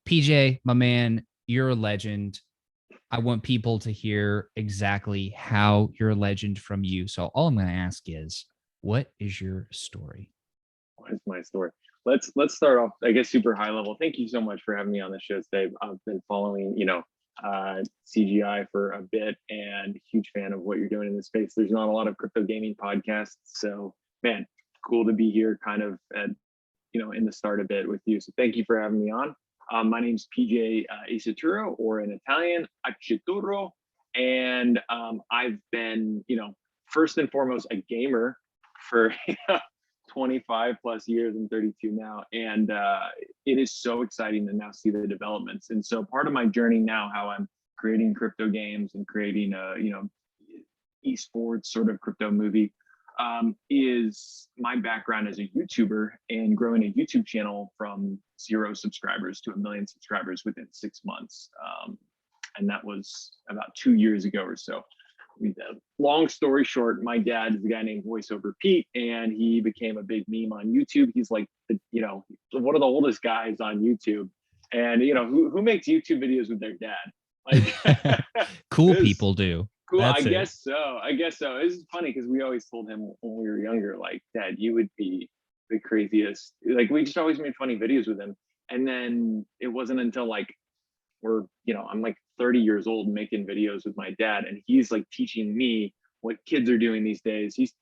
PJ, my man, you're a legend. I want people to hear exactly how you're a legend from you. So all I'm going to ask is, what is your story? What is my story? Let's start off, I guess, super high level. Thank you so much for having me on the show today. I've been following, CGI for a bit, and huge fan of what you're doing in this space. There's not a lot of crypto gaming podcasts, so man, cool to be here, kind of at in the start a bit with you. So thank you for having me on. My name's PJ Accetturo, or in Italian, Accetturo, and I've been, first and foremost, a gamer for 25 plus years. I'm 32 now, and it is so exciting to now see the developments. And so part of my journey now, how I'm creating crypto games and creating a esports sort of crypto movie, is my background as a YouTuber and growing a YouTube channel from 0 subscribers to 1 million subscribers within 6 months. And that was about 2 years ago or so. Long story short, my dad is a guy named VoiceOver Pete, and he became a big meme on YouTube. He's like, one of the oldest guys on YouTube. And, who makes YouTube videos with their dad? Like, cool people do. Cool. I guess so. It's funny because we always told him when we were younger, like, Dad, you would be the craziest. Like, we just always made funny videos with him. And then it wasn't until like I'm like 30 years old making videos with my dad, and he's like teaching me what kids are doing these days. He's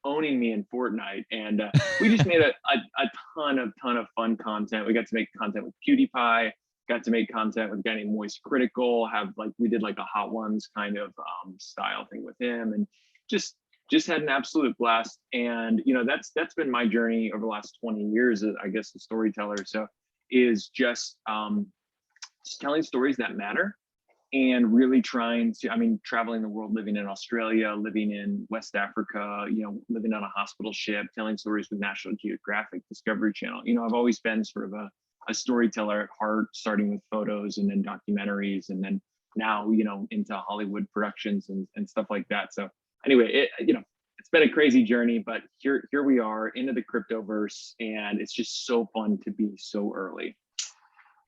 owning me in Fortnite, and we just made a ton of fun content. We got to make content with PewDiePie. Got to make content with a guy named Moist Critical. We did like a Hot Ones kind of style thing with him, and just had an absolute blast. And that's been my journey over the last 20 years, I guess, a storyteller. So is just telling stories that matter, and really trying to, traveling the world, living in Australia, living in West Africa, living on a hospital ship, telling stories with National Geographic, Discovery Channel. I've always been sort of a storyteller at heart, starting with photos and then documentaries, and then now, into Hollywood productions and stuff like that. So anyway, it's been a crazy journey, but here we are into the cryptoverse, and it's just so fun to be so early.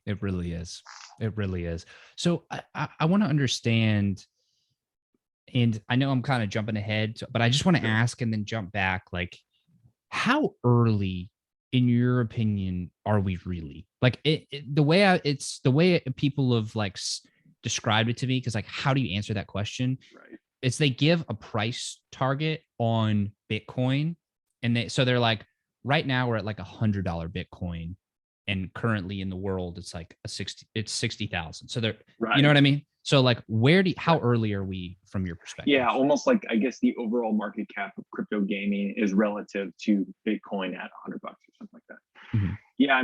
It really is. It really is. So I want to understand, and I know I'm kind of jumping ahead, but I just want to ask and then jump back. Like, how early, in your opinion, are we really? Like, the way people have like described it to me, because like, how do you answer that question? Right. It's they give a price target on Bitcoin, and they're like, right now we're at like $100 Bitcoin. And currently in the world, it's like it's 60,000. So they're, right. You know what I mean? So like, how early are we from your perspective? Yeah, almost like, I guess, the overall market cap of crypto gaming is relative to Bitcoin at $100 or something like that. Mm-hmm. Yeah,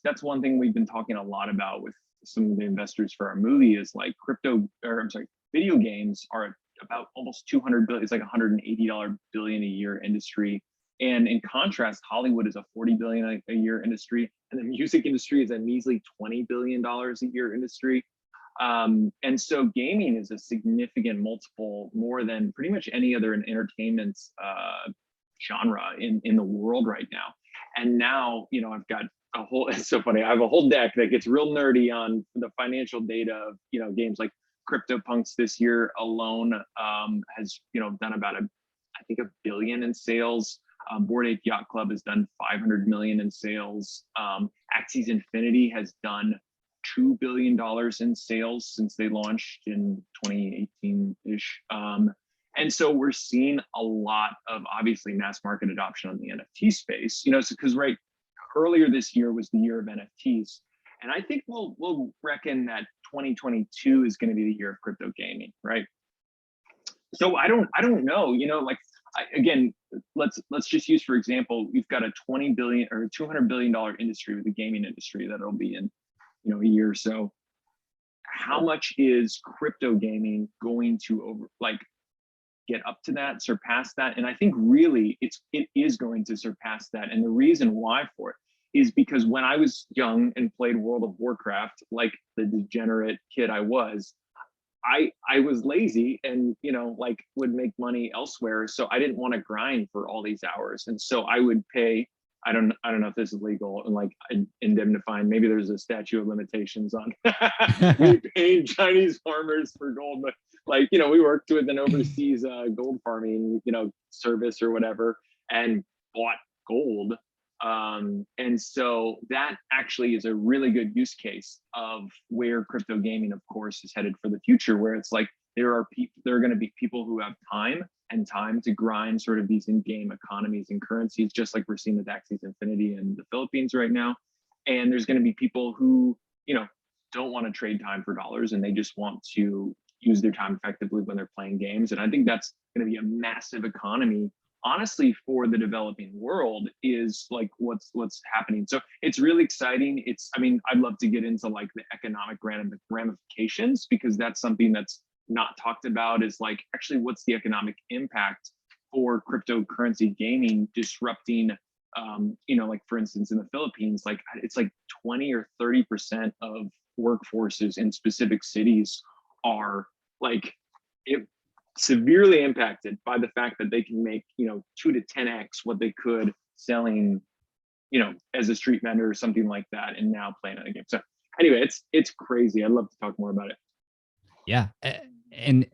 that's one thing we've been talking a lot about with some of the investors for our movie is like video games are about almost 200 billion. It's like $180 billion a year industry. And in contrast, Hollywood is a $40 billion a year industry, and the music industry is a measly $20 billion a year industry. And so gaming is a significant multiple more than pretty much any other entertainment genre in the world right now. And now, I've got it's so funny. I have a whole deck that gets real nerdy on the financial data of, games like CryptoPunks this year alone has, done about I think $1 billion in sales. Bored Ape Yacht Club has done 500 million in sales. Axie's Infinity has done $2 billion in sales since they launched in 2018-ish. And so we're seeing a lot of obviously mass market adoption on the NFT space, because earlier this year was the year of NFTs. And I think we'll reckon that 2022 is going to be the year of crypto gaming, right? So I don't know, again, let's just use, for example, we've got a $20 billion or $200 billion industry with the gaming industry that'll be in, a year or so. How much is crypto gaming going to get up to that, surpass that? And I think really it is going to surpass that. And the reason why for it is because when I was young and played World of Warcraft, like the degenerate kid I was lazy and, would make money elsewhere. So I didn't want to grind for all these hours. And so I would pay I don't know if this is legal and like indemnifying. Maybe there's a statute of limitations on repaying Chinese farmers for gold, but like, you know, we worked with an overseas gold farming, you know, service or whatever, and bought gold. And so that actually is a really good use case of where crypto gaming, of course, is headed for the future, where it's like there are going to be people who have time to grind sort of these in-game economies and currencies, just like we're seeing with Axie Infinity in the Philippines right now. And there's going to be people who, you know, don't want to trade time for dollars, and they just want to use their time effectively when they're playing games. And I think that's going to be a massive economy, honestly, for the developing world, is like what's happening. So it's really exciting. I mean, I'd love to get into like the economic ramifications, because that's something that's not talked about, is like, actually, what's the economic impact for cryptocurrency gaming disrupting, you know, like for instance, in the Philippines, like it's like 20 or 30% of workforces in specific cities are like severely impacted by the fact that they can make, you know, 2 to 10x what they could selling, you know, as a street vendor or something like that, and now playing on a game. So anyway, it's crazy. I'd love to talk more about it. Yeah. And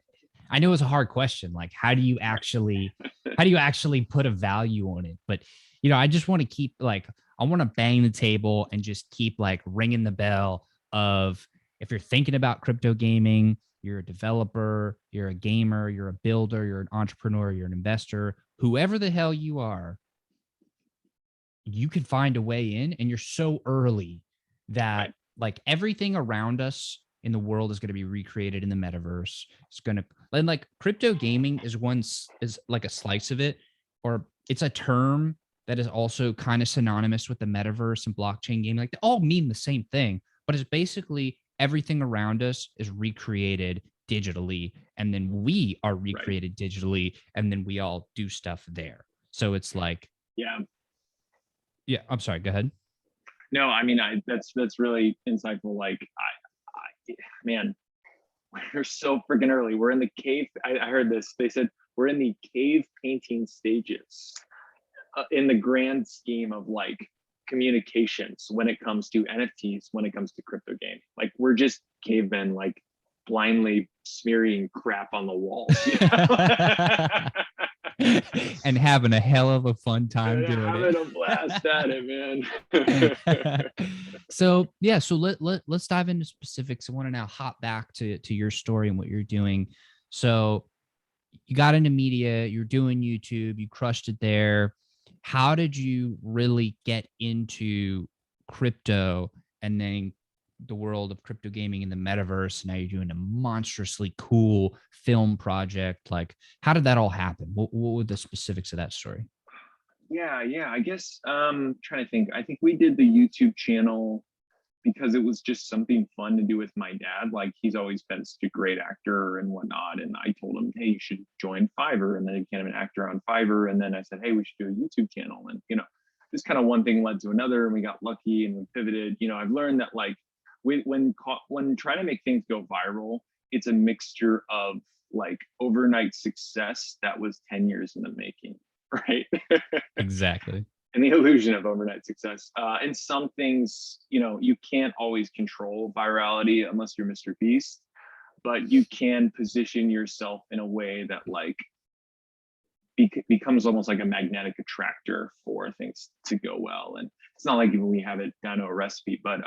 I know it's a hard question. Like, how do you actually put a value on it? But, you know, I just want to keep like, I want to bang the table and just keep like ringing the bell of, if you're thinking about crypto gaming, you're a developer, you're a gamer, you're a builder, you're an entrepreneur, you're an investor, whoever the hell you are, you can find a way in, and you're so early that Right. like everything around us in the world is going to be recreated in the metaverse. It's going to, and like crypto gaming is is like a slice of it, or it's a term that is also kind of synonymous with the metaverse and blockchain gaming. Like they all mean the same thing, but it's basically everything around us is recreated digitally, and then we are recreated digitally, and then we all do stuff there. So it's like, Yeah. yeah, I'm sorry, go ahead. No, I mean, that's really insightful. Like, man, we're so freaking early. We're in the cave. I heard this. They said we're in the cave painting stages in the grand scheme of like communications when it comes to NFTs, when it comes to crypto gaming. Like, we're just cavemen, like blindly smearing crap on the walls, you know? And having a hell of a fun time And doing having it. a blast at it, man. So yeah, so let's dive into specifics. I want to now hop back to your story and what you're doing. So you got into media, you're doing YouTube, you crushed it there. How did you really get into crypto, and then the world of crypto gaming in the metaverse? Now you're doing a monstrously cool film project. Like, how did that all happen? What were the specifics of that story? Yeah. I guess trying to think. I think we did the YouTube channel because it was just something fun to do with my dad. Like, he's always been such a great actor and whatnot. And I told him, hey, you should join Fiverr. And then he became an actor on Fiverr. And then I said, hey, we should do a YouTube channel. And, you know, just kind of one thing led to another, and we got lucky and we pivoted. You know, I've learned that like when trying to make things go viral, it's a mixture of like overnight success that was 10 years in the making, right? Exactly. And the illusion of overnight success. And some things, you know, you can't always control virality unless you're Mr. Beast, but you can position yourself in a way that like becomes almost like a magnetic attractor for things to go well. And it's not like we have it down to a recipe, but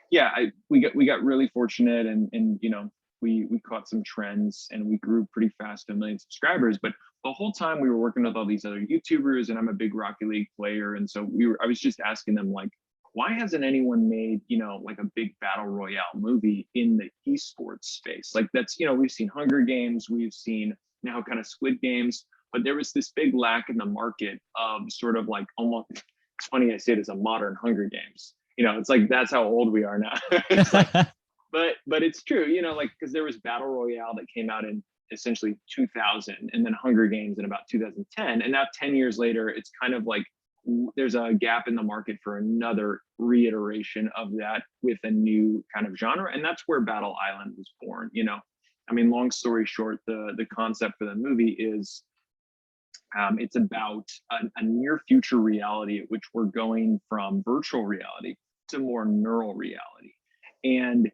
yeah, we got really fortunate, and you know, we caught some trends and we grew pretty fast to 1 million subscribers. But the whole time we were working with all these other YouTubers, and I'm a big Rocket League player, and so I was just asking them like, why hasn't anyone made, you know, like a big battle royale movie in the esports space? Like, that's, you know, we've seen Hunger Games, we've seen now kind of Squid Games, but there was this big lack in the market of sort of like, almost, it's funny I say it, as a modern Hunger Games. You know, it's like, that's how old we are now. It's like, but it's true, you know, like, because there was battle royale that came out in essentially 2000, and then Hunger Games in about 2010, and now 10 years later, it's kind of like there's a gap in the market for another reiteration of that with a new kind of genre, and that's where Battle Island was born. You know, I mean, long story short, the concept for the movie is It's about a near future reality at which we're going from virtual reality to more neural reality. And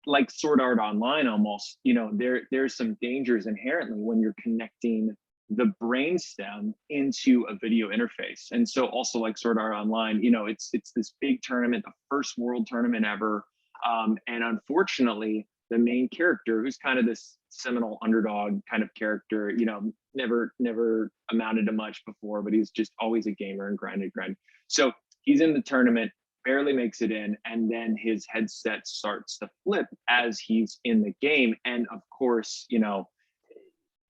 like Sword Art Online, almost, there's some dangers inherently when you're connecting the brainstem into a video interface. And so also like Sword Art Online, it's this big tournament, the first world tournament ever. And unfortunately, the main character, who's kind of this seminal underdog kind of character, never amounted to much before, but he's just always a gamer and grind. So he's in the tournament, barely makes it in, and then his headset starts to flip as he's in the game. And of course,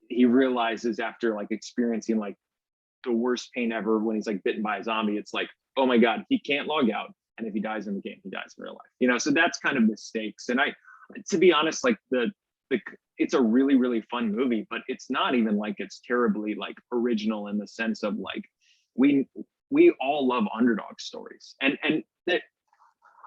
he realizes after like experiencing like the worst pain ever when he's like bitten by a zombie, it's like, oh my God, he can't log out. And if he dies in the game, he dies in real life. So that's kind of the stakes. And to be honest, like it's a really, really fun movie, but it's not even like it's terribly like original in the sense of like, we all love underdog stories, and that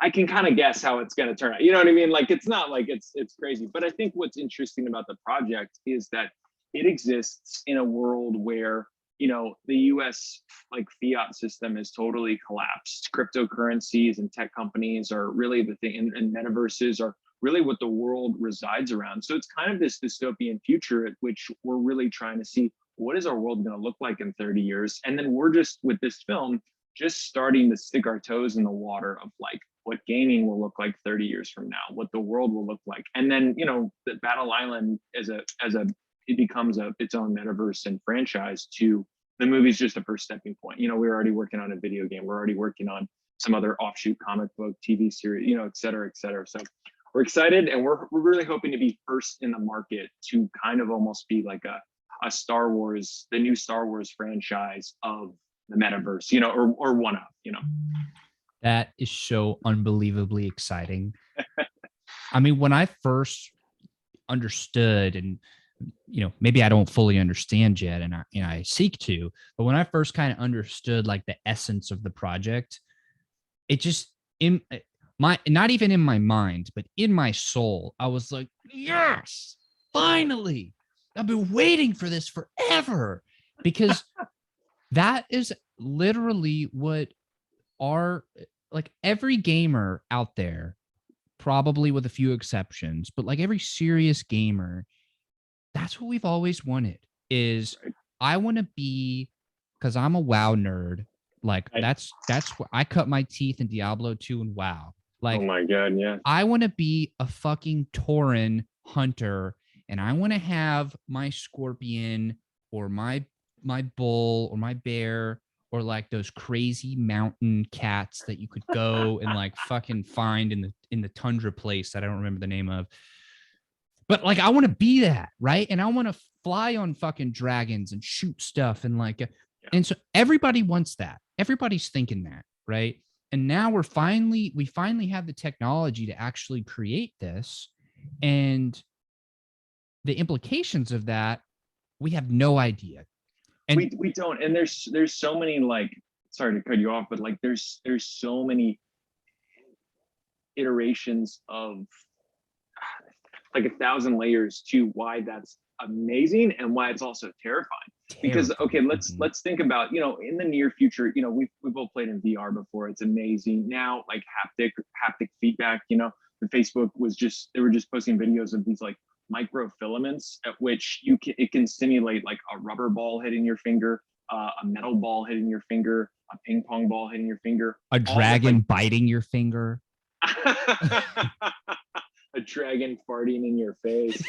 I can kind of guess how it's going to turn out. You know what I mean? Like, it's not like it's crazy, but I think what's interesting about the project is that it exists in a world where, the US like fiat system is totally collapsed. Cryptocurrencies and tech companies are really the thing, and metaverses are really what the world resides around. So it's kind of this dystopian future at which we're really trying to see, what is our world going to look like in 30 years? And then we're just, with this film, just starting to stick our toes in the water of like what gaming will look like 30 years from now, what the world will look like. And then, the Battle Island it becomes its own metaverse and franchise. To the movie's just a first stepping point. We're already working on a video game. We're already working on some other offshoot comic book, TV series, et cetera, et cetera. So we're excited, and we're really hoping to be first in the market to kind of almost be like a Star Wars, the new Star Wars franchise of the metaverse, or one of. That is so unbelievably exciting. I mean, when I first understood, and maybe I don't fully understand yet, and I seek to, but when I first kind of understood like the essence of the project, it just in my, not even in my mind, but in my soul, I was like, yes, finally. I've been waiting for this forever, because that is literally what like every gamer out there, probably with a few exceptions, but like every serious gamer, that's what we've always wanted. Is I want to be, because I'm a WoW nerd. Like that's what I cut my teeth in Diablo 2 and WoW. Like, oh my God, yeah. I want to be a fucking Tauren hunter, and I want to have my scorpion or my bull or my bear, or like those crazy mountain cats that you could go and like fucking find in the tundra place that I don't remember the name of. But like, I want to be that, right? And I want to fly on fucking dragons and shoot stuff, and like, and so everybody wants that. Everybody's thinking that, right? And now we finally have the technology to actually create this, and the implications of that, we have no idea. And we don't. And there's so many, like, sorry to cut you off, but like there's so many iterations of like 1,000 layers to why that's amazing and why it's also terrifying. Because okay, let's think about, in the near future, we've all played in VR before. It's amazing. Now, like haptic feedback, the Facebook they were just posting videos of these like microfilaments at which it can simulate like a rubber ball hitting your finger, a metal ball hitting your finger, a ping pong ball hitting your finger, a dragon biting your finger. A dragon farting in your face.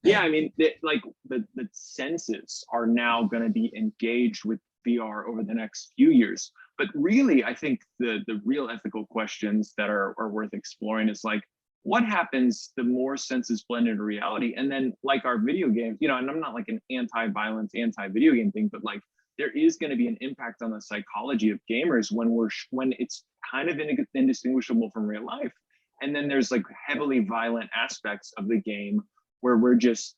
Yeah, I mean, the senses are now going to be engaged with VR over the next few years. But really, I think the real ethical questions that are worth exploring is like, what happens the more senses blend into reality? And then like our video games, and I'm not like an anti-violence, anti-video game thing, but like there is going to be an impact on the psychology of gamers when it's kind of indistinguishable from real life. And then there's like heavily violent aspects of the game where we're just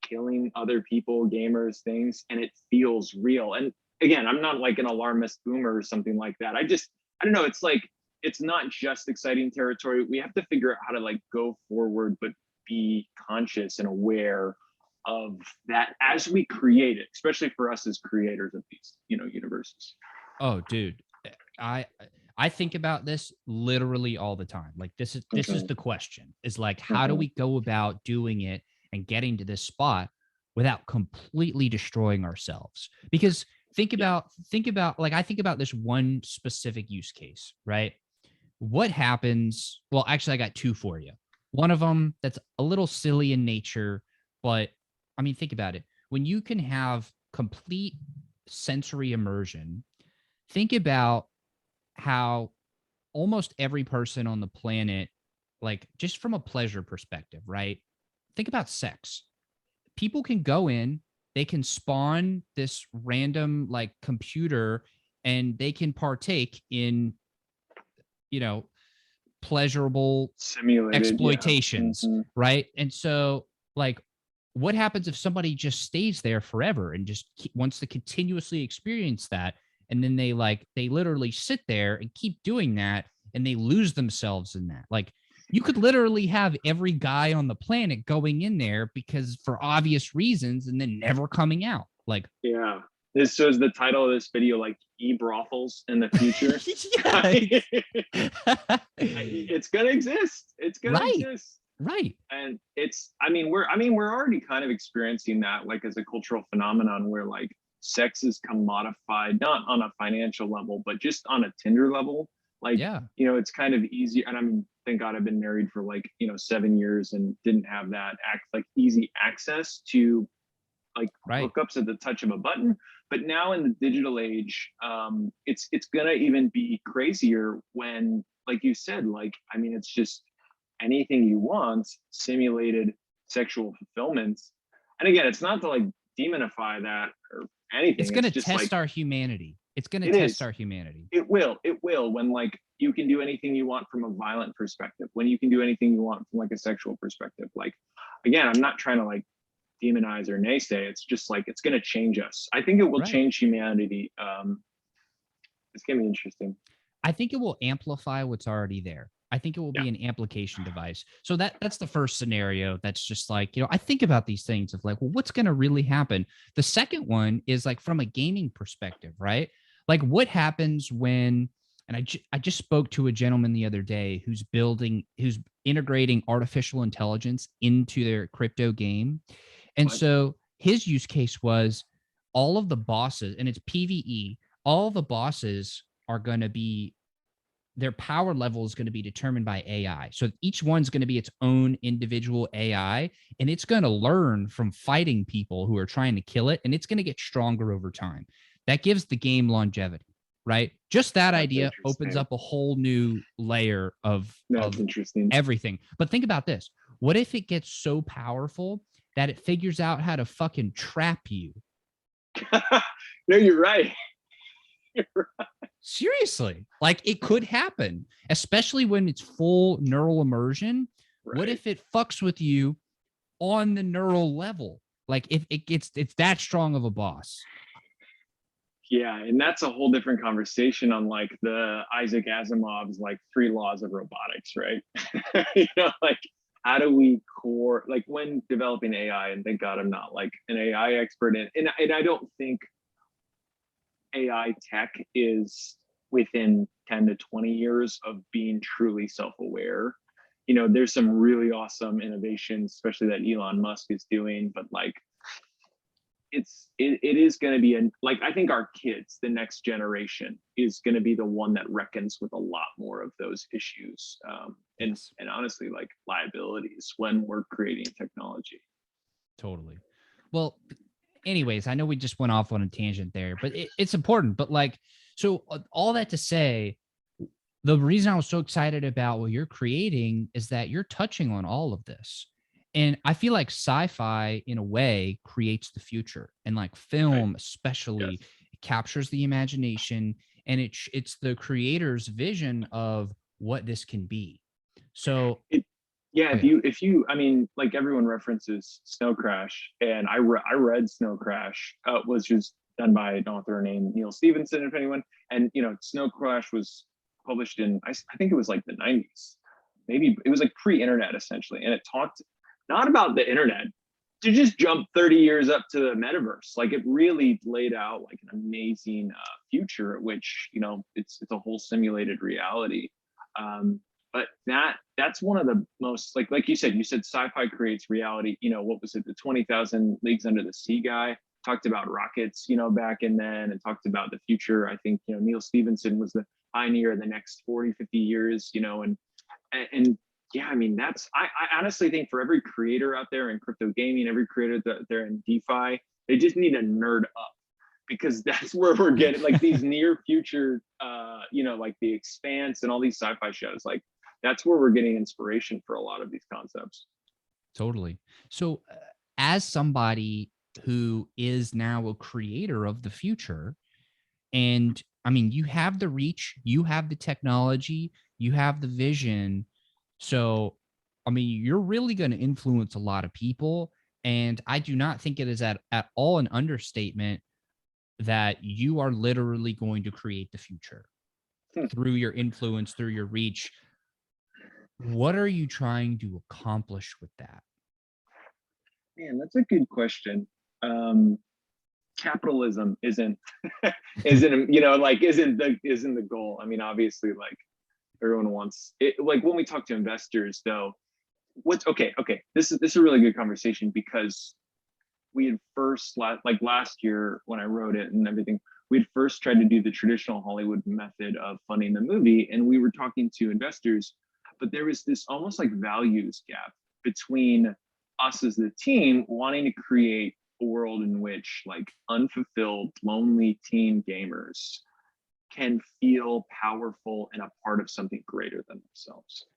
killing other people, gamers, things, and it feels real. And again, I'm not like an alarmist boomer or something like that. I don't know. It's like, it's not just exciting territory. We have to figure out how to like go forward, but be conscious and aware of that as we create it, especially for us as creators of these, universes. Oh, dude, I I think about this literally all the time. Like this is the question. Is like, how do Mhm. we go about doing it and getting to this spot without completely destroying ourselves? Because Yeah. think about like I think about this one specific use case, right? What happens? Well, actually, I got two for you. One of them that's a little silly in nature, but I mean, think about it. When you can have complete sensory immersion, think about how almost every person on the planet, like just from a pleasure perspective, right? Think about sex. People can go in, they can spawn this random like computer and they can partake in, you know, pleasurable Simulated. Yeah. exploitations, Hmm. right? And so, like, what happens if somebody just stays there forever and just wants to continuously experience that? And then they literally sit there and keep doing that and they lose themselves in that. Like, you could literally have every guy on the planet going in there because for obvious reasons and then never coming out. Like, Yeah. This shows the title of this video, like e-brothels in the future. yeah. It's gonna exist. It's gonna Right. exist. Right. And we're already kind of experiencing that, like, as a cultural phenomenon where, like, sex is commodified, not on a financial level, but just on a Tinder level. Like, Yeah. it's kind of easy. And I mean, thank God I've been married for, like, 7 years and didn't have that easy access to, like, Right. hookups at the touch of a button. But now in the digital age, it's gonna even be crazier when, like you said, like, I mean, it's just anything you want, simulated sexual fulfillment. And again, it's not to, like, demonify that or It's anything. going It's to just like test our humanity. It's going to it test is. our humanity. It will when, like, you can do anything you want from a violent perspective, when you can do anything you want from, like, a sexual perspective. Like, again, I'm not trying to, like, demonize or naysay. It's just like it's going to change us. I think it will Right. change humanity. It's going to be interesting. I think it will amplify what's already there. I think it will Yeah. be an amplification device. So that's the first scenario. That's just like, I think about these things of like, well, what's going to really happen? The second one is like from a gaming perspective, right? Like what happens when, and I just spoke to a gentleman the other day who's integrating artificial intelligence into their crypto game. And But so his use case was all of the bosses, and it's PvE, all the bosses are going to be their power level is going to be determined by AI. So each one's going to be its own individual AI, and it's going to learn from fighting people who are trying to kill it, and it's going to get stronger over time. That gives the game longevity, right? Just that that's idea opens interesting. up a whole new layer of That's interesting. everything. But think about this. What if it gets so powerful that it figures out how to fucking trap you? No, you're right. You're right. Seriously, like it could happen, especially when it's full neural immersion. What Right. if it fucks with you on the neural level? Like if it's that strong of a boss. Yeah, and that's a whole different conversation on, like, the Isaac Asimov's, like, three laws of robotics, right? Like, how do we core, like, when developing AI, and thank God I'm not, like, an AI expert, and I don't think AI tech is within 10 to 20 years of being truly self-aware. There's some really awesome innovations, especially that Elon Musk is doing, but, like, it is going to be like, I think our kids, the next generation, is going to be the one that reckons with a lot more of those issues, Yes, and honestly, like, liabilities when we're creating technology. totally. Well, anyways, I know we just went off on a tangent there, but it's important. But like, so all that to say, the reason I was so excited about what you're creating is that you're touching on all of this. And I feel like sci-fi in a way creates the future, and like Right. film Yes. especially captures the imagination, and it's the creator's vision of what this can be. So, It, yeah, oh if yeah, you I mean, like, everyone references Snow Crash, and I read Snow Crash, was just done by an author named Neil Stevenson, if anyone. And Snow Crash was published in, I think it was like the 90s. Maybe it was like pre-internet, essentially, and it talked not about the internet, to just jump 30 years up to the metaverse. Like, it really laid out like an amazing future, which, you know, it's a whole simulated reality. But that's one of the most, like you said sci-fi creates reality. You know, what was it, the 20,000 Leagues Under the Sea guy talked about rockets, you know, back in then, and talked about the future. I think, you know, Neil Stephenson was the pioneer of the next 40, 50 years, you know, and yeah, I mean, I honestly think for every creator out there in crypto gaming, every creator that they're in DeFi, they just need to nerd up, because that's where we're getting like these near future, you know, like The Expanse and all these sci-fi shows. Like, that's where we're getting inspiration for a lot of these concepts. Totally. So, as somebody who is now a creator of the future, and I mean, you have the reach, you have the technology, you have the vision. So, I mean, you're really going to influence a lot of people. And I do not think it is at all an understatement that you are literally going to create the future through your influence, through your reach. What are you trying to accomplish with that? Man, that's a good question. Capitalism isn't isn't, you know, like isn't the goal. I mean, obviously, like, everyone wants it. Like, when we talk to investors, though, what's okay, this is a really good conversation, because we had first last year when I wrote it and everything, we had first tried to do the traditional Hollywood method of funding the movie, and we were talking to investors, but there was this almost like values gap between us as the team wanting to create a world in which like unfulfilled, lonely teen gamers can feel powerful and a part of something greater than themselves.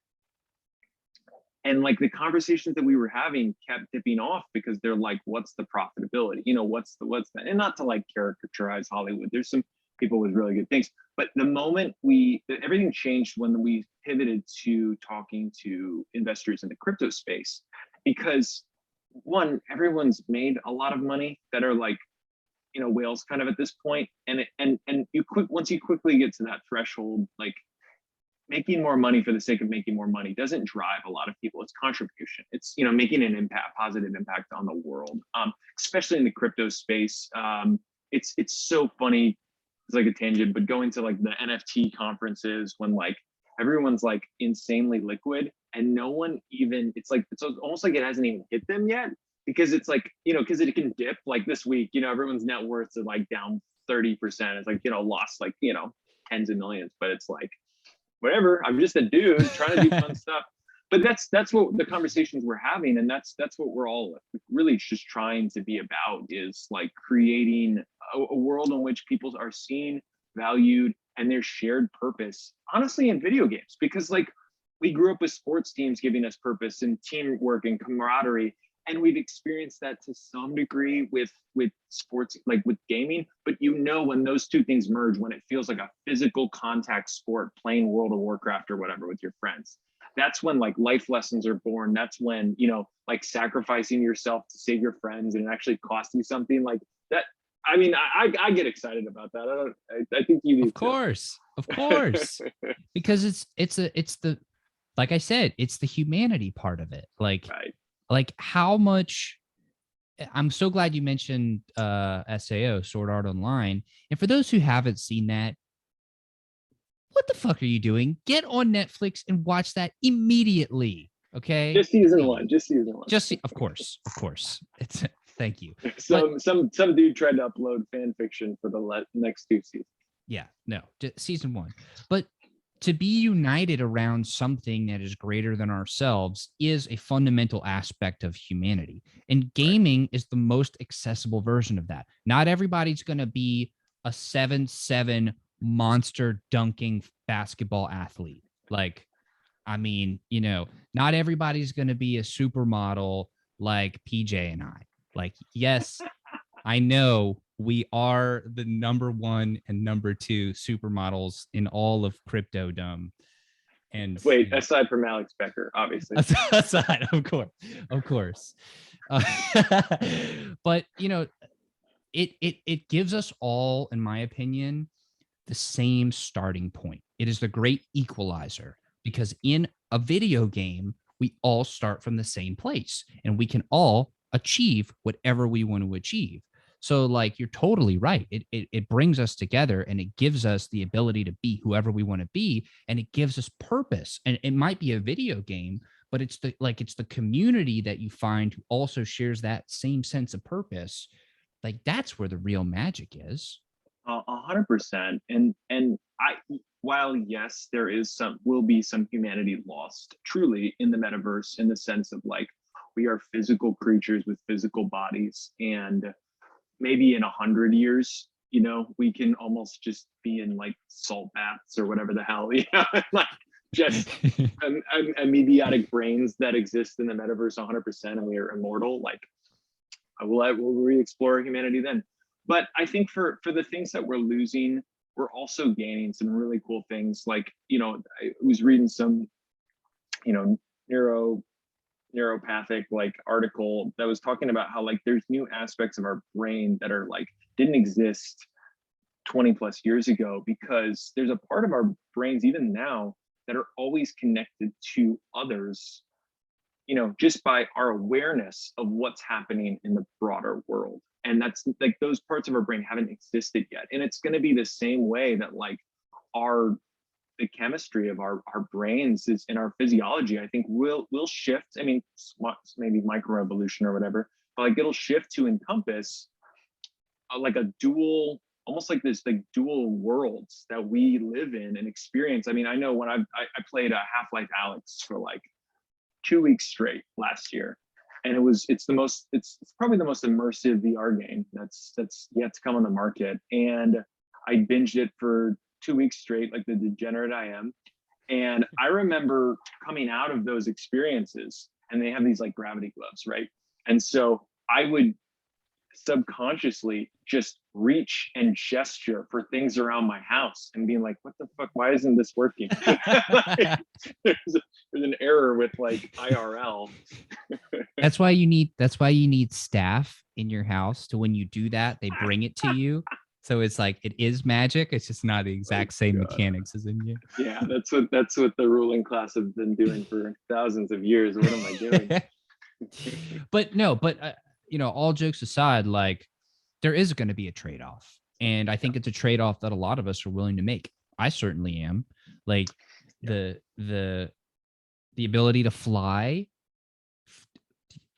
And like, the conversations that we were having kept dipping off, because they're like, what's the profitability? You know, what's the, and not to like caricaturize Hollywood. There's some people with really good things, but the moment everything changed when we pivoted to talking to investors in the crypto space, because one, everyone's made a lot of money that are like, you know, whales kind of at this point. And once you quickly get to that threshold, like, making more money for the sake of making more money doesn't drive a lot of people. It's contribution. It's, you know, making an impact, positive impact on the world, especially in the crypto space. It's so funny. It's like a tangent, but going to like the NFT conferences when like everyone's like insanely liquid and no one even, it's almost like it hasn't even hit them yet, because it's like, you know, because it can dip like this week, you know, everyone's net worths are like down 30%. It's like, you know, lost like, you know, tens of millions, but it's like, whatever, I'm just a dude trying to do fun stuff. But that's what the conversations we're having, and that's what we're all really just trying to be about, is like creating a world in which people are seen, valued, and their shared purpose, honestly, in video games. Because like, we grew up with sports teams giving us purpose and teamwork and camaraderie, and we've experienced that to some degree with sports, like with gaming. But you know, when those two things merge, when it feels like a physical contact sport, playing World of Warcraft or whatever with your friends, that's when like life lessons are born. That's when, you know, like sacrificing yourself to save your friends and it actually cost you something like that. I mean, I get excited about that. I think you do. Of course, because it's the, like I said, it's the humanity part of it. Like, right. Like, how much, I'm so glad you mentioned SAO, Sword Art Online. And for those who haven't seen that, what the fuck are you doing? Get on Netflix and watch that immediately. Okay. Just season one. Of course. It's thank you. Some dude tried to upload fan fiction for the next two seasons. Yeah, no, season one. But to be united around something that is greater than ourselves is a fundamental aspect of humanity. And gaming is the most accessible version of that. Not everybody's going to be a 7'7" monster dunking basketball athlete. Like, I mean, you know, not everybody's going to be a supermodel like PJ and I. Like, yes, I know we are the #1 and #2 supermodels in all of cryptodom. And wait, aside from Alex Becker, obviously. Aside, of course. But you know, it gives us all, in my opinion, the same starting point. It is the great equalizer, because in a video game, we all start from the same place and we can all achieve whatever we want to achieve. So like you're totally right. It brings us together and it gives us the ability to be whoever we want to be, and it gives us purpose. And it might be a video game, but it's the community that you find who also shares that same sense of purpose. Like that's where the real magic is. 100%. And while yes, there is will be some humanity lost truly in the metaverse, in the sense of like we are physical creatures with physical bodies, and maybe in 100 years, we can almost just be in like salt baths or whatever the hell, like just amoebiatic brains that exist in the metaverse 100%, and we are immortal. Like, we'll re-explore humanity then. But I think for the things that we're losing, we're also gaining some really cool things. Like, I was reading some, neuropathic like article that was talking about how like there's new aspects of our brain that are like didn't exist 20 plus years ago, because there's a part of our brains even now that are always connected to others, just by our awareness of what's happening in the broader world. And that's like those parts of our brain haven't existed yet. And it's going to be the same way that like the chemistry of our brains is in our physiology, I think will shift. I mean, maybe microevolution or whatever, but like it'll shift to encompass like a dual, almost like this like dual worlds that we live in and experience. I mean, I know when I played a Half-Life Alyx for like 2 weeks straight last year, and it's probably the most immersive VR game that's yet to come on the market. And I binged it for 2 weeks straight, like the degenerate I am. And I remember coming out of those experiences, and they have these like gravity gloves, right? And so I would subconsciously just reach and gesture for things around my house and being like, what the fuck, why isn't this working? Like, there's an error with like IRL. That's why you need staff in your house, to when you do that, they bring it to you. So it's like it is magic. It's just not the exact same mechanics as in you. Yeah, that's what the ruling class have been doing for thousands of years. What am I doing? But all jokes aside, like there is going to be a trade-off, and I think it's a trade-off that a lot of us are willing to make. I certainly am. Like the ability to fly.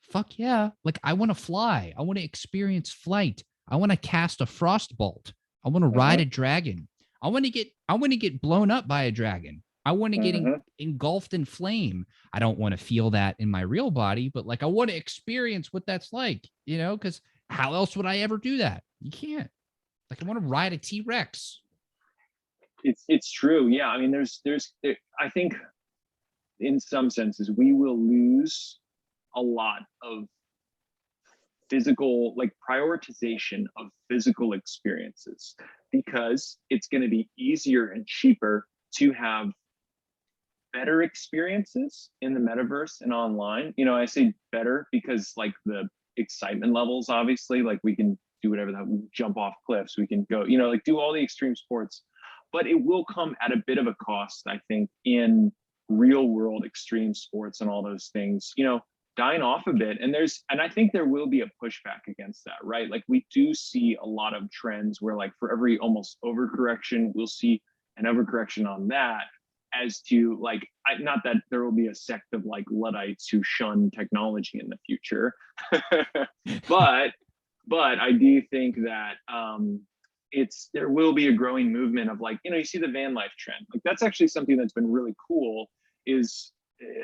Fuck yeah! Like I want to fly. I want to experience flight. I want to cast a frostbolt. I want to ride a dragon. I want to get blown up by a dragon. I want to get engulfed in flame. I don't want to feel that in my real body, but like I want to experience what that's like, because how else would I ever do that? You can't. Like I want to ride a T-Rex. It's true. Yeah. I mean, I think in some senses we will lose a lot of physical, like prioritization of physical experiences, because it's going to be easier and cheaper to have better experiences in the metaverse and online. I say better because like the excitement levels, obviously, like we can do whatever that, we jump off cliffs, we can go, like do all the extreme sports, but it will come at a bit of a cost, I think, in real world extreme sports and all those things, dying off a bit. And I think there will be a pushback against that, right? Like we do see a lot of trends where like for every almost overcorrection, we'll see an overcorrection on that, as to like, not that there will be a sect of like Luddites who shun technology in the future, but I do think that there will be a growing movement of like, you see the van life trend. Like that's actually something that's been really cool, is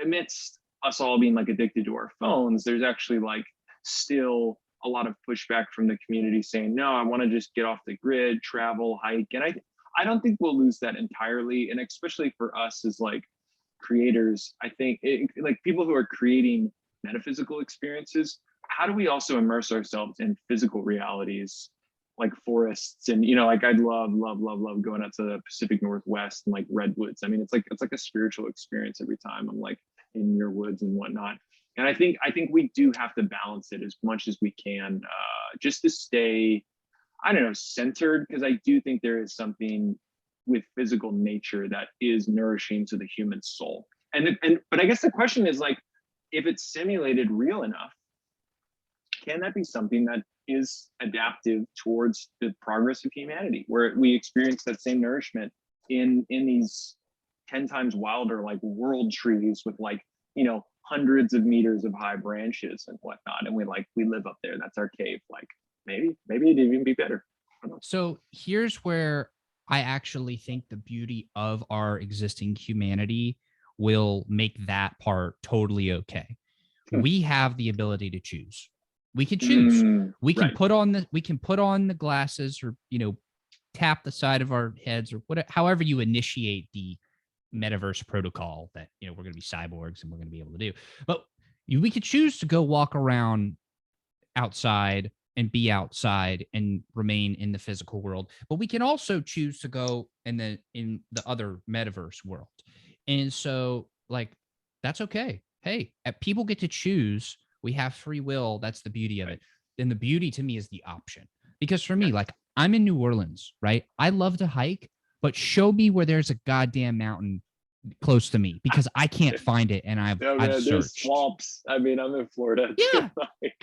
amidst us all being like addicted to our phones, there's actually like still a lot of pushback from the community saying, no, I want to just get off the grid, travel, hike. And I don't think we'll lose that entirely. And especially for us as like creators, I think like people who are creating metaphysical experiences, how do we also immerse ourselves in physical realities like forests? And like I'd love going out to the Pacific Northwest and like redwoods. I mean, it's like a spiritual experience every time I'm like in your woods and whatnot. And I think we do have to balance it as much as we can, just to stay, I don't know, centered, because I do think there is something with physical nature that is nourishing to the human soul. But I guess the question is like, if it's simulated real enough, can that be something that is adaptive towards the progress of humanity, where we experience that same nourishment in these 10 times wilder like world trees with like, hundreds of meters of high branches and whatnot, and we live up there. That's our cave. Like maybe it'd even be better. I don't know. So here's where I actually think the beauty of our existing humanity will make that part totally okay. We have the ability to choose. We can choose. We can Right. put on the glasses, or tap the side of our heads, or whatever, however you initiate the metaverse protocol that we're going to be cyborgs and we're going to be able to do. But we could choose to go walk around outside and be outside and remain in the physical world, but we can also choose to go in the other metaverse world. And so like that's okay. Hey, people get to choose. We have free will. That's the beauty of it. And the beauty to me is the option. Because for me, like, I'm in New Orleans, right? I love to hike, but show me where there's a goddamn mountain close to me, because I can't find it, and I've There's searched. swamps. I mean, I'm in Florida. Yeah.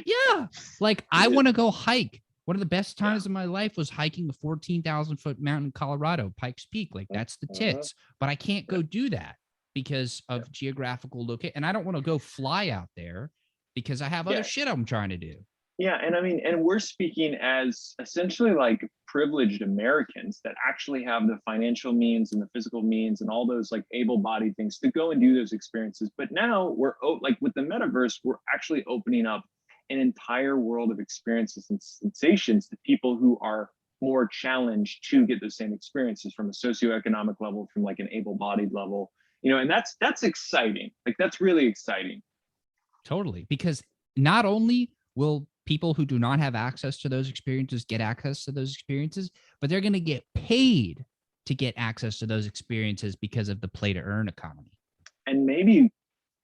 Yeah. Like, I want to go hike. One of the best times Yeah. of my life was hiking the 14,000-foot mountain in Colorado, Pikes Peak. Like, that's the tits. But I can't go do that because of geographical location. And I don't want to go fly out there because I have other shit I'm trying to do. Yeah, and I mean, and we're speaking as essentially like privileged Americans that actually have the financial means and the physical means and all those like able-bodied things to go and do those experiences. But now we're like with the metaverse, we're actually opening up an entire world of experiences and sensations to people who are more challenged to get those same experiences from a socioeconomic level, from like an able-bodied level, and that's exciting. Like, that's really exciting. Totally. Because not only will people who do not have access to those experiences get access to those experiences, but they're going to get paid to get access to those experiences because of the play to earn economy. And maybe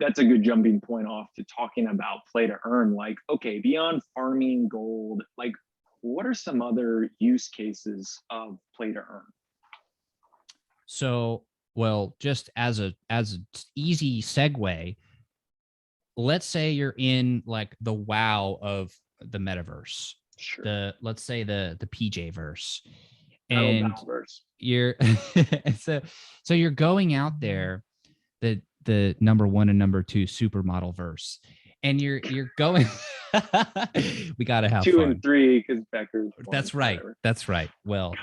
that's a good jumping point off to talking about play to earn. Like, okay, beyond farming gold, like, what are some other use cases of play to earn? So, well, just as a easy segue, let's say you're in like the WoW of the metaverse. Sure. Let's say the PJ verse. And you're so you're going out there, the number 1 and number 2 supermodel verse, and you're going we gotta have 2 fun. and 3 because Becker's that's right whatever. That's right. Well,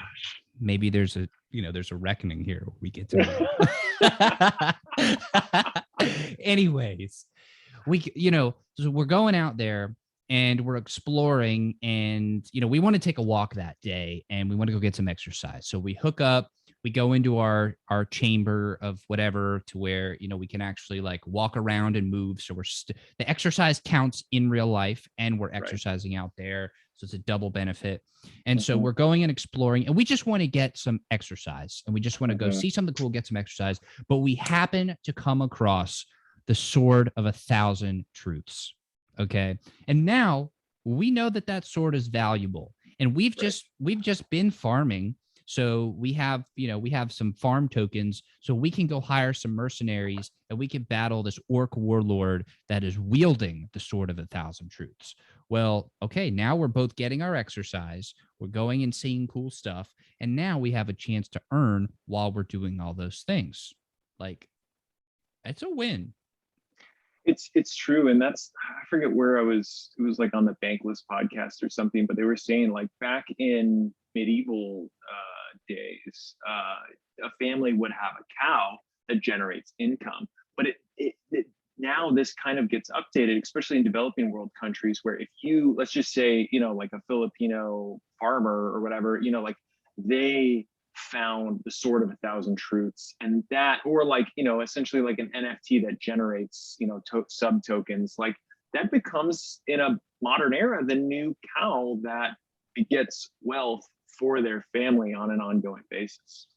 maybe there's a reckoning here we get to anyways, so we're going out there and we're exploring, and we want to take a walk that day, and we want to go get some exercise. So we hook up, we go into our chamber of whatever, to where we can actually like walk around and move. So the exercise counts in real life, and we're exercising out there, so it's a double benefit. And so we're going and exploring, and we just want to get some exercise, and we just want to go see something cool, get some exercise. But we happen to come across the sword of 1,000 truths. Okay. And now we know that sword is valuable, and we've just been farming. So we have some farm tokens, so we can go hire some mercenaries, and we can battle this orc warlord that is wielding the sword of 1,000 truths. Well, okay, now we're both getting our exercise, we're going and seeing cool stuff, and now we have a chance to earn while we're doing all those things. Like, it's a win. It's true. And I forget where it was like on the Bankless podcast or something, but they were saying like back in medieval days, a family would have a cow that generates income. But it now this kind of gets updated, especially in developing world countries, where if you, let's just say, like a Filipino farmer or whatever, like they found the sword of 1,000 truths, and that, or like essentially like an NFT that generates sub tokens, like that becomes in a modern era the new cow that begets wealth for their family on an ongoing basis.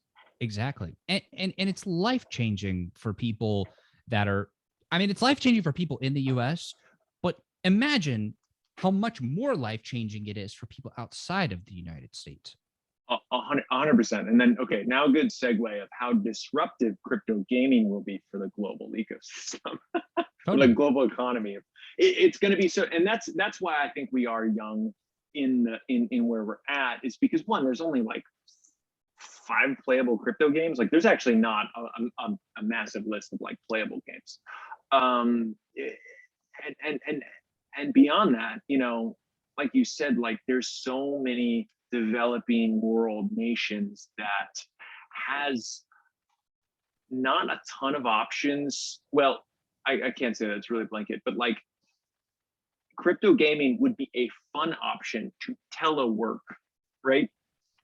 Exactly. And it's life-changing for people that are, it's life-changing for people in the US, but imagine how much more life-changing it is for people outside of the United States. 100%. And then, okay, now a good segue of how disruptive crypto gaming will be for the global ecosystem. for the Totally. global economy. It's going to be so, and that's why I think we are young in where we're at, is because one, there's only like 5 playable crypto games. Like there's actually not a massive list of like playable games. And beyond that, like you said, like there's so many developing world nations that has not a ton of options. Well, I can't say that, it's really blanket, but like crypto gaming would be a fun option to telework, right?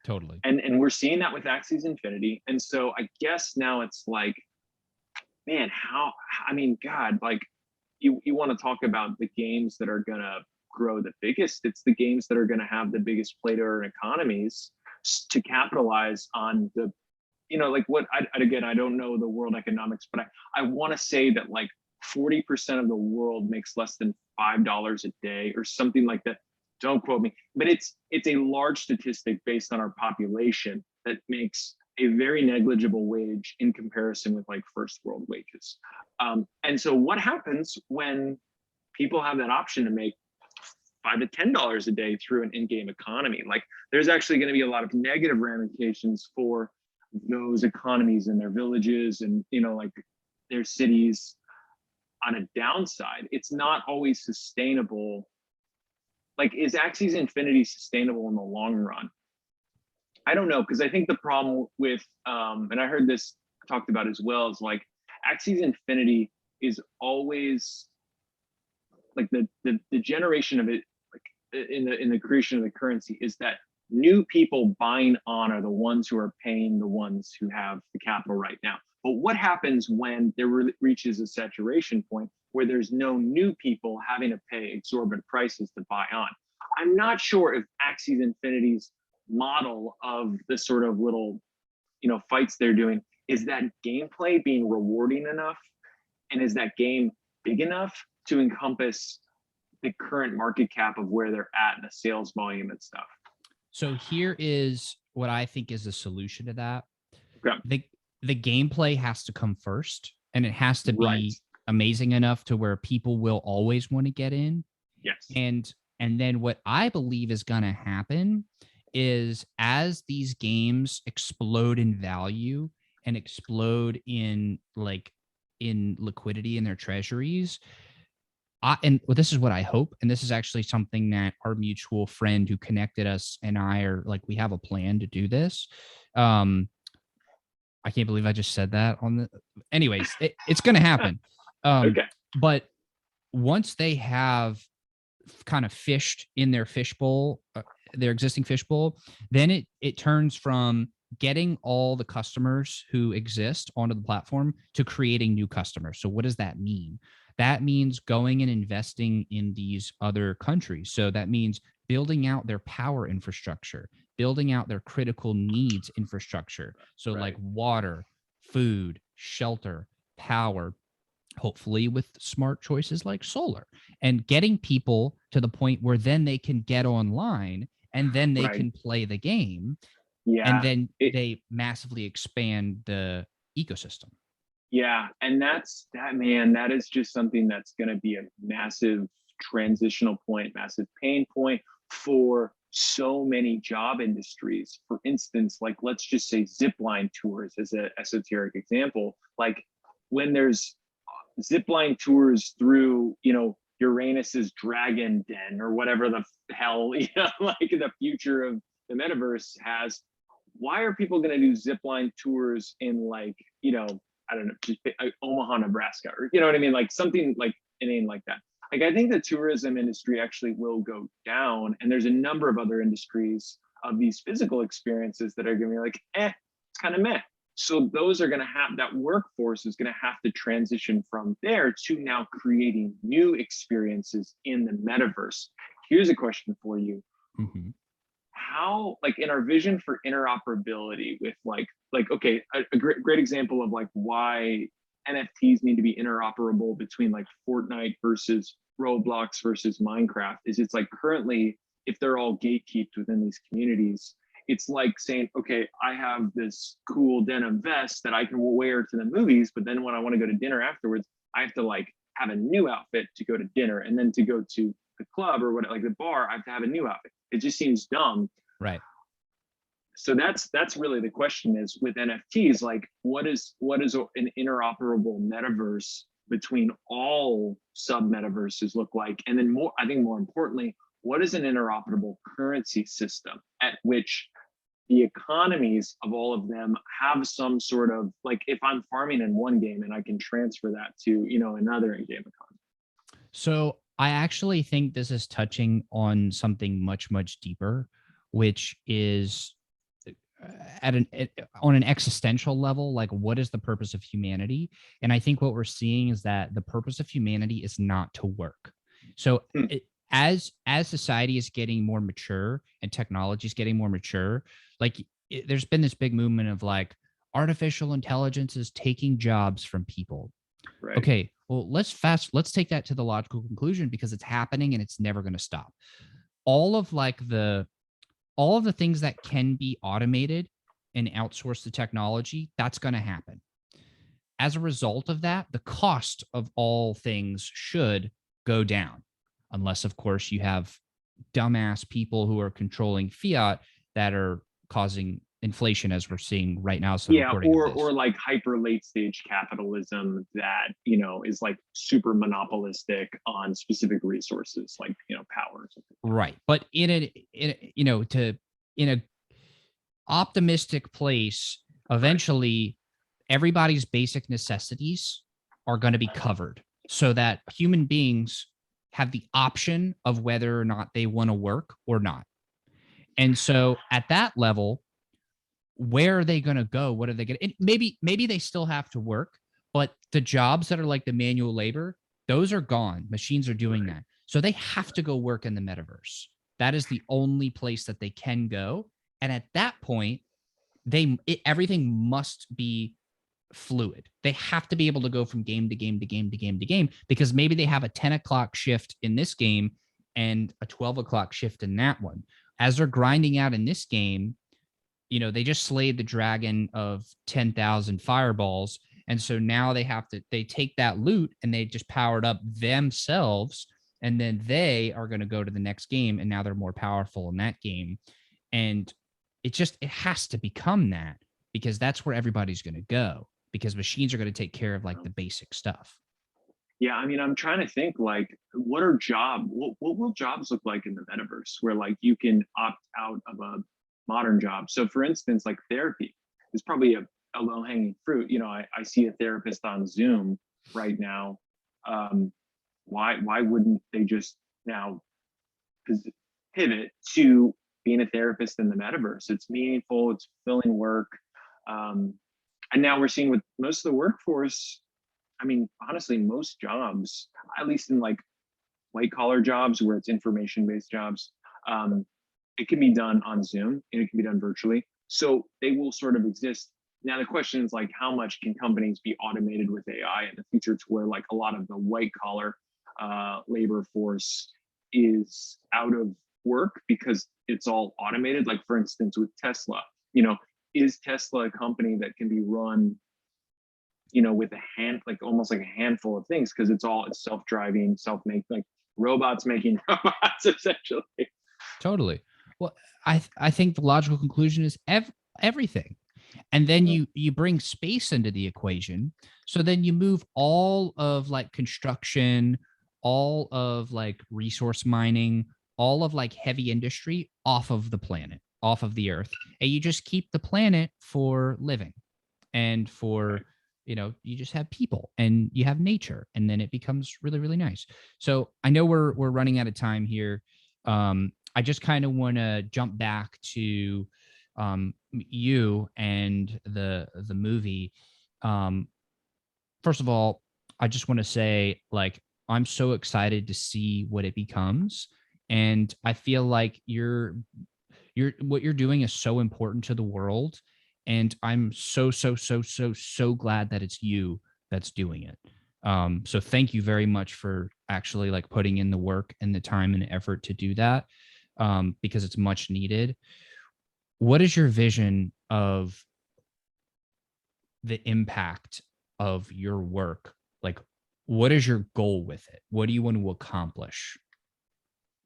Totally. And we're seeing that with Axie's Infinity. And so I guess now it's like, man, I mean, God, like you want to talk about the games that are gonna grow the biggest. It's the games that are gonna have the biggest play to earn economies to capitalize on the, like what again, I don't know the world economics, but I want to say that like 40% of the world makes less than $5 a day or something like that. Don't quote me, but it's a large statistic based on our population that makes a very negligible wage in comparison with like first world wages. And so what happens when people have that option to make $5 to $10 a day through an in-game economy? Like there's actually going to be a lot of negative ramifications for those economies in their villages and like their cities. On a downside, it's not always sustainable. Like, is Axie's Infinity sustainable in the long run? I don't know, because I think the problem with and I heard this talked about as well, is like Axie's Infinity is always like the generation of it, like in the creation of the currency, is that new people buying on are the ones who are paying the ones who have the capital right now. But what happens when there reaches a saturation point where there's no new people having to pay exorbitant prices to buy on? I'm not sure if Axie's Infinity's model of the sort of little, fights they're doing, is that gameplay being rewarding enough, and is that game big enough to encompass the current market cap of where they're at in the sales volume and stuff. So here is what I think is the solution to that. Okay. The gameplay has to come first, and it has to be Right. amazing enough to where people will always want to get in. Yes. And then what I believe is going to happen is, as these games explode in value and explode in liquidity in their treasuries, this is what I hope, and this is actually something that our mutual friend who connected us and I are like, we have a plan to do this. I can't believe I just said that anyways, it's going to happen. Okay. But once they have kind of fished in their fishbowl, their existing fishbowl, then it turns from getting all the customers who exist onto the platform to creating new customers. So what does that mean? That means going and investing in these other countries. So that means building out their power infrastructure, building out their critical needs infrastructure. So like water, food, shelter, power, hopefully with smart choices like solar, and getting people to the point where then they can get online and then they can play the game. Yeah. And then they massively expand the ecosystem. Yeah. And that is just something that's going to be a massive transitional point, massive pain point for so many job industries. For instance, like let's just say zipline tours as an esoteric example. Like when there's zipline tours through, Uranus's dragon den or whatever the hell, like the future of the metaverse has, why are people going to do zipline tours in like, I don't know, just Omaha, Nebraska, or you know what I mean? Like something like inane like that. Like I think the tourism industry actually will go down, and there's a number of other industries of these physical experiences that are going to be like, it's kind of meh. So those are going to have, that workforce is going to have to transition from there to now creating new experiences in the metaverse. Here's a question for you. Mm-hmm. How, like in our vision for interoperability with like okay, a great example of like why NFTs need to be interoperable between like Fortnite versus Roblox versus Minecraft is, it's like currently, if they're all gatekept within these communities, it's like saying, okay, I have this cool denim vest that I can wear to the movies, but then when I want to go to dinner afterwards, I have to like have a new outfit to go to dinner, and then to go to the club or what, like the bar, I have to have a new outfit. It just seems dumb. Right. So that's really the question, is with NFTs, like what is an interoperable metaverse between all sub metaverses look like? And then more, I think more importantly, what is an interoperable currency system at which the economies of all of them have some sort of, like, if I'm farming in one game and I can transfer that to, another in-game economy. So I actually think this is touching on something much, much deeper, which is on an existential level, like what is the purpose of humanity? And I think what we're seeing is that the purpose of humanity is not to work. So as society is getting more mature and technology is getting more mature, like there's been this big movement of like artificial intelligence is taking jobs from people. Right. Okay, well, let's take that to the logical conclusion, because it's happening and it's never going to stop. All of the things that can be automated and outsource the technology, that's going to happen. As a result of that, the cost of all things should go down, unless, of course, you have dumbass people who are controlling fiat that are causing inflation, as we're seeing right now. So yeah, or like hyper late stage capitalism that is like super monopolistic on specific resources, like power. Right, but in a optimistic place, eventually everybody's basic necessities are going to be covered, so that human beings have the option of whether or not they want to work or not. And so at that level, where are they going to go? What are they going to, maybe they still have to work, but the jobs that are like the manual labor, those are gone. Machines are doing that. So they have to go work in the metaverse. That is the only place that they can go. And at that point, everything must be fluid. They have to be able to go from game to game to game to game to game, because maybe they have a 10 o'clock shift in this game and a 12 o'clock shift in that one. As they're grinding out in this game, they just slayed the dragon of 10,000 fireballs. And so now they take that loot and they just powered up themselves. And then they are going to go to the next game. And now they're more powerful in that game. And it has to become that, because that's where everybody's going to go, because machines are going to take care of like the basic stuff. Yeah, I mean, I'm trying to think, like, what will jobs look like in the metaverse, where like you can opt out of a modern job? So for instance, like therapy is probably a low-hanging fruit. I see a therapist on Zoom right now. Why wouldn't they just now pivot to being a therapist in the metaverse? It's meaningful, it's fulfilling work. And now we're seeing with most of the workforce, I mean, honestly, most jobs, at least in like white collar jobs where it's information-based jobs, it can be done on Zoom and it can be done virtually. So they will sort of exist. Now the question is, like, how much can companies be automated with AI in the future, to where like a lot of the white collar labor force is out of work because it's all automated? Like, for instance, with Tesla, is Tesla a company that can be run with almost like a handful of things, because it's self-driving, like robots making robots, essentially. Totally. Well, I think the logical conclusion is everything. And then you bring space into the equation. So then you move all of like construction, all of like resource mining, all of like heavy industry off of the planet, off of the earth. And you just keep the planet for living, and for, you just have people and you have nature, and then it becomes really, really nice. So I know we're running out of time here. I just kind of want to jump back to you and the movie. First of all, I just want to say, like, I'm so excited to see what it becomes, and I feel like what you're doing is so important to the world, and I'm so glad that it's you that's doing it. So thank you very much for actually like putting in the work and the time and effort to do that, because it's much needed. What is your vision of the impact of your work, like what is your goal with it? What do you want to accomplish?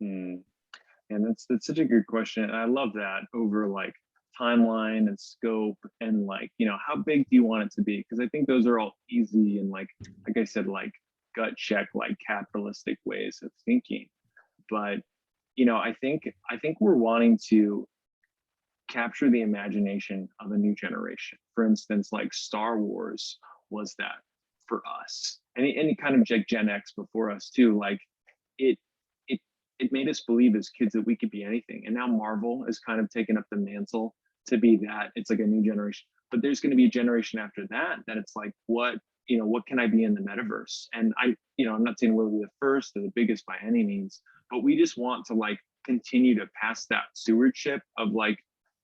Hmm. And that's such a good question. And I love that over like timeline and scope and like, how big do you want it to be? Because I think those are all easy and like I said, like gut check, like capitalistic ways of thinking. But I think we're wanting to capture the imagination of a new generation. For instance, like Star Wars was that for us. Any kind of Gen X before us too. Like it it it made us believe as kids that we could be anything. And now Marvel has kind of taken up the mantle to be that. It's like a new generation. But there's going to be a generation after that it's like, what can I be in the metaverse? And I'm not saying we'll be the first or the biggest by any means, but we just want to like continue to pass that stewardship of like,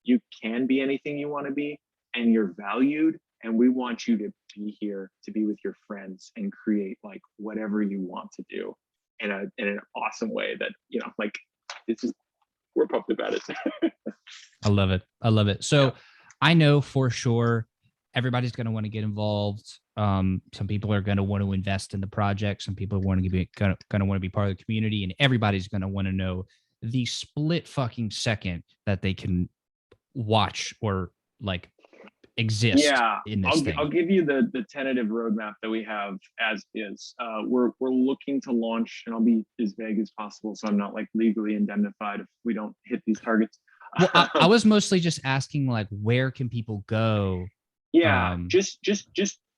you can be anything you want to be and you're valued, and we want you to be here to be with your friends and create like whatever you want to do in an awesome way that like it's just, we're pumped about it. I love it. I love it. So I know for sure everybody's going to want to get involved. Some people are going to want to invest in the project. Some people want to be going to want to be part of the community, and everybody's going to want to know the split fucking second that they can watch or like exist Yeah, in this thing. I'll give you the tentative roadmap that we have as is. We're looking to launch, and I'll be as vague as possible, so I'm not like legally indemnified if we don't hit these targets. Well, I was mostly just asking like, where can people go? Yeah, just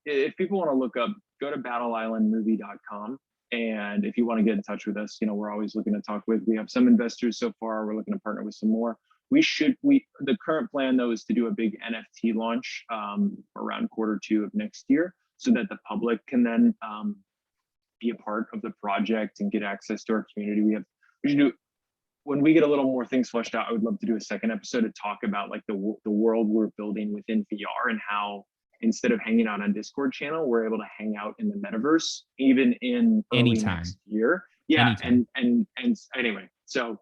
if people want to look up, go to battleislandmovie.com. And if you want to get in touch with us, we're always looking to talk with. We have some investors so far. We're looking to partner with some more. The current plan though is to do a big NFT launch around Q2 of next year, so that the public can then be a part of the project and get access to our community. We should do, when we get a little more things fleshed out, I would love to do a second episode to talk about like the world we're building within VR, and how instead of hanging out on Discord channel, we're able to hang out in the metaverse, even in early Anytime. next year. Yeah, Anytime. and anyway, so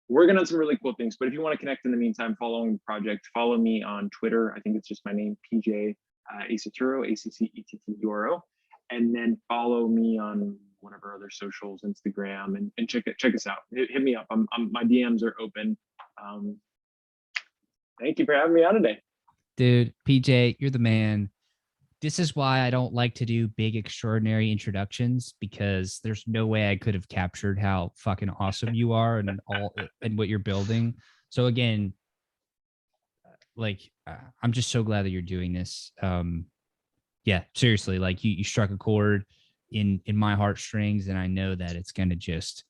we're gonna have some really cool things. But if you want to connect in the meantime, following the project, follow me on Twitter. I think it's just my name, PJ Accetturo, ACCETTURO, and then follow me on whatever other socials, Instagram, and check us out. Hit me up. My DMs are open. Thank you for having me on today. Dude, PJ, you're the man. This is why I don't like to do big, extraordinary introductions, because there's no way I could have captured how fucking awesome you are and what you're building. So again, like, I'm just so glad that you're doing this. Yeah, seriously, like you struck a chord in my heartstrings, and I know that it's going to just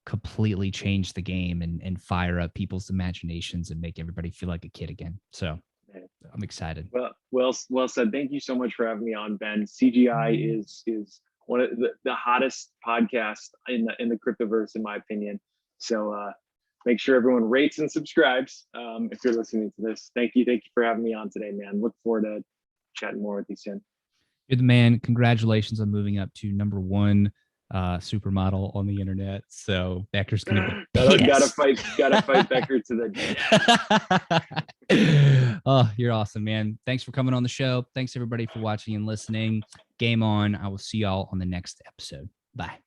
completely change the game and fire up people's imaginations and make everybody feel like a kid again. So I'm excited. Well said. Thank you so much for having me on, Ben. CGI is one of the hottest podcasts in the cryptoverse, in my opinion. So make sure everyone rates and subscribes if you're listening to this. Thank you for having me on today, man. Look forward to chatting more with you soon. You're the man. Congratulations on moving up to #1 supermodel on the internet. So Becker's gonna be gotta fight Becker to the death. Oh, you're awesome, man. Thanks for coming on the show. Thanks everybody for watching and listening. Game on. I will see y'all on the next episode. Bye.